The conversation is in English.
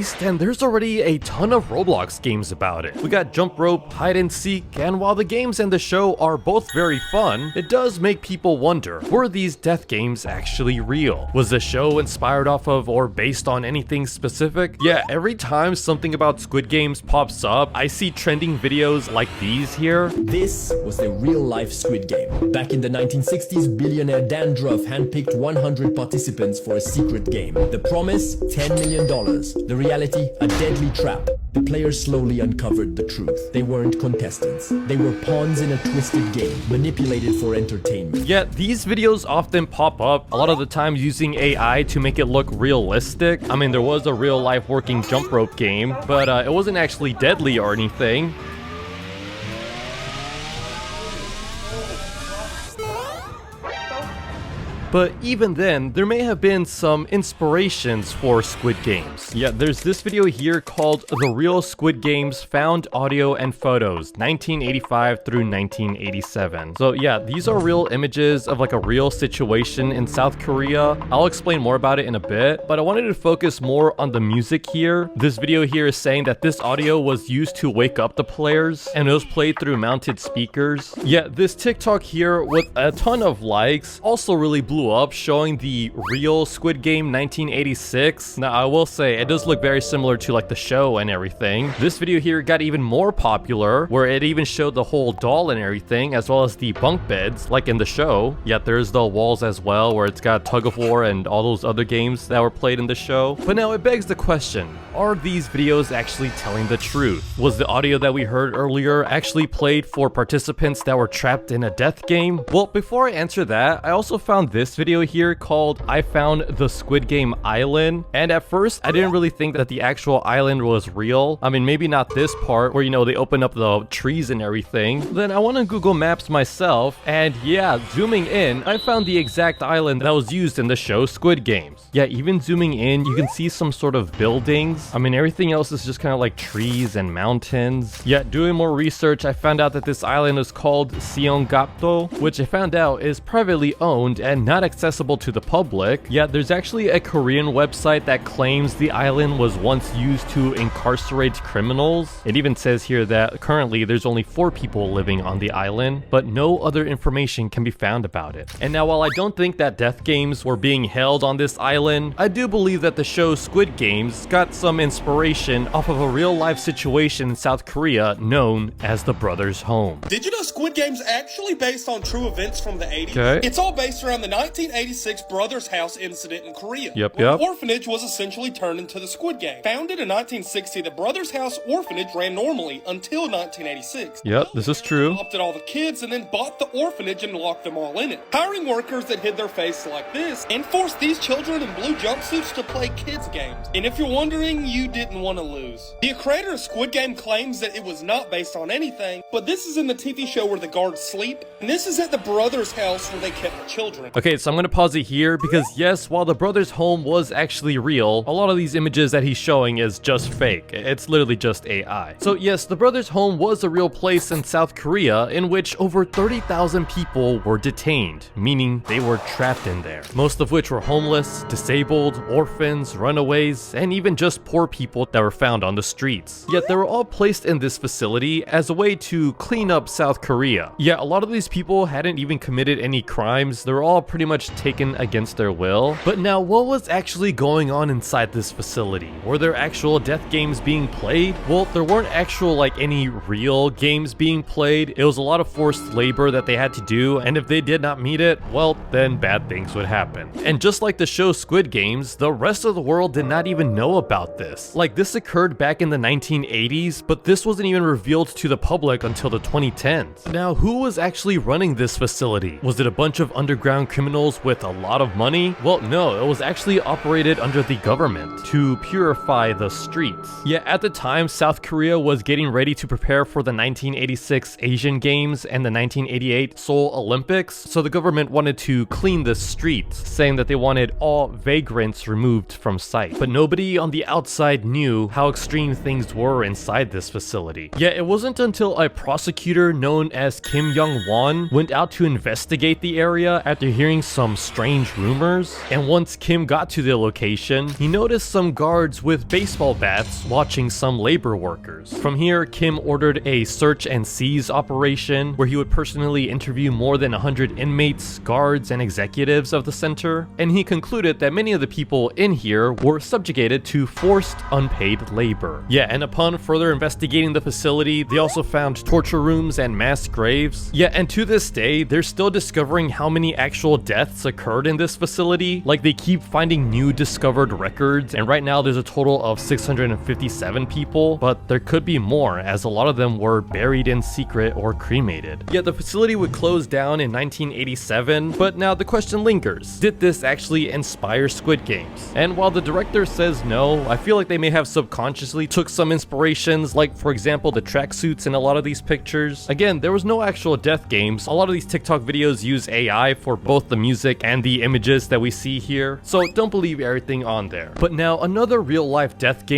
And there's already a ton of Roblox games about it. We got jump rope, hide and seek, and while the games and the show are both very fun, it does make people wonder, were these death games actually real? Was the show inspired off of or based on anything specific? Yeah, every time something about Squid Games pops up, I see trending videos like these here. This was a real-life Squid Game. Back in the 1960s, billionaire Dan Druff handpicked 100 participants for a secret game. The promise, $10 million. The reality, a deadly trap. The players slowly uncovered the truth. They weren't contestants. They were pawns in a twisted game, manipulated for entertainment. Yeah, these videos often pop up, a lot of the times using AI to make it look realistic. I mean, there was a real-life working jump rope game, but it wasn't actually deadly or anything. But even then, there may have been some inspirations for Squid Games. Yeah, there's this video here called The Real Squid Games Found Audio and Photos, 1985 through 1987. So yeah, these are real images of like a real situation in South Korea. I'll explain more about it in a bit, but I wanted to focus more on the music here. This video here is saying that this audio was used to wake up the players, and it was played through mounted speakers. Yeah, this TikTok here with a ton of likes also really blew up, showing the real Squid Game 1986. Now I will say it does look very similar to like the show and everything. This video here got even more popular, where it even showed the whole doll and everything, as well as the bunk beds like in the show. Yet there's the walls as well, where it's got tug of war and all those other games that were played in the show. But now it begs the question, are these videos actually telling the truth? Was the audio that we heard earlier actually played for participants that were trapped in a death game? Well, before I answer that, I also found this video here called I Found the Squid Game Island, and at first I didn't really think that the actual island was real. I mean, maybe not this part where, you know, they open up the trees and everything. Then I went on Google Maps myself, and yeah, zooming in, I found the exact island that was used in the show Squid Games. Yeah, even zooming in, you can see some sort of buildings. I mean, everything else is just kind of like trees and mountains. Yeah, doing more research, I found out that this island is called Seonggapdo, which I found out is privately owned and not accessible to the public. Yeah, there's actually a Korean website that claims the island was once used to incarcerate criminals. It even says here that currently there's only 4 people living on the island, but no other information can be found about it. And now, while I don't think that death games were being held on this island, I do believe that the show Squid Games got some inspiration off of a real-life situation in South Korea known as the Brothers' Home. Did you know Squid Game's actually based on true events from the 80s? Okay. It's all based around the 1986 Brothers House incident in Korea. Yep. The orphanage was essentially turned into the Squid Game. Founded in 1960, the Brothers House orphanage ran normally until 1986. Yep, this is true. Adopted all the kids and then bought the orphanage and locked them all in it, hiring workers that hid their face like this and forced these children in blue jumpsuits to play kids games. And if you're wondering, you didn't want to lose. The creator of Squid Game claims that it was not based on anything, but this is in the TV show where the guards sleep, and this is at the Brothers House where they kept the children. Okay, so I'm gonna pause it here because yes, while the Brothers' Home was actually real, a lot of these images that he's showing is just fake. It's literally just AI. So yes, the Brothers' Home was a real place in South Korea in which over 30,000 people were detained, meaning they were trapped in there. Most of which were homeless, disabled, orphans, runaways, and even just poor people that were found on the streets. Yet they were all placed in this facility as a way to clean up South Korea. Yeah, a lot of these people hadn't even committed any crimes. They were all pretty much taken against their will. But now, what was actually going on inside this facility? Were there actual death games being played? Well, there weren't actual like any real games being played. It was a lot of forced labor that they had to do, and if they did not meet it, well, then bad things would happen. And just like the show Squid Games, the rest of the world did not even know about this. Like, this occurred back in the 1980s, but this wasn't even revealed to the public until the 2010s. Now, who was actually running this facility? Was it a bunch of underground criminals with a lot of money? Well, no, it was actually operated under the government to purify the streets. Yeah, at the time, South Korea was getting ready to prepare for the 1986 Asian Games and the 1988 Seoul Olympics, so the government wanted to clean the streets, saying that they wanted all vagrants removed from sight. But nobody on the outside knew how extreme things were inside this facility. Yeah, it wasn't until a prosecutor known as Kim Young-won went out to investigate the area after hearing hearing some strange rumors. And once Kim got to the location, he noticed some guards with baseball bats watching some labor workers. From here, Kim ordered a search and seize operation where he would personally interview more than 100 inmates, guards, and executives of the center, and he concluded that many of the people in here were subjugated to forced unpaid labor. Yeah, and upon further investigating the facility, they also found torture rooms and mass graves. Yeah, and to this day, they're still discovering how many actual deaths occurred in this facility. Like, they keep finding new discovered records, and right now there's a total of 657 people, but there could be more, as a lot of them were buried in secret or cremated. Yeah, the facility would close down in 1987, but now the question lingers. Did this actually inspire Squid Games? And while the director says no, I feel like they may have subconsciously took some inspirations, like for example the tracksuits in a lot of these pictures. Again, there was no actual death games. A lot of these TikTok videos use AI for both the music and the images that we see here, so don't believe everything on there. But now another real life death game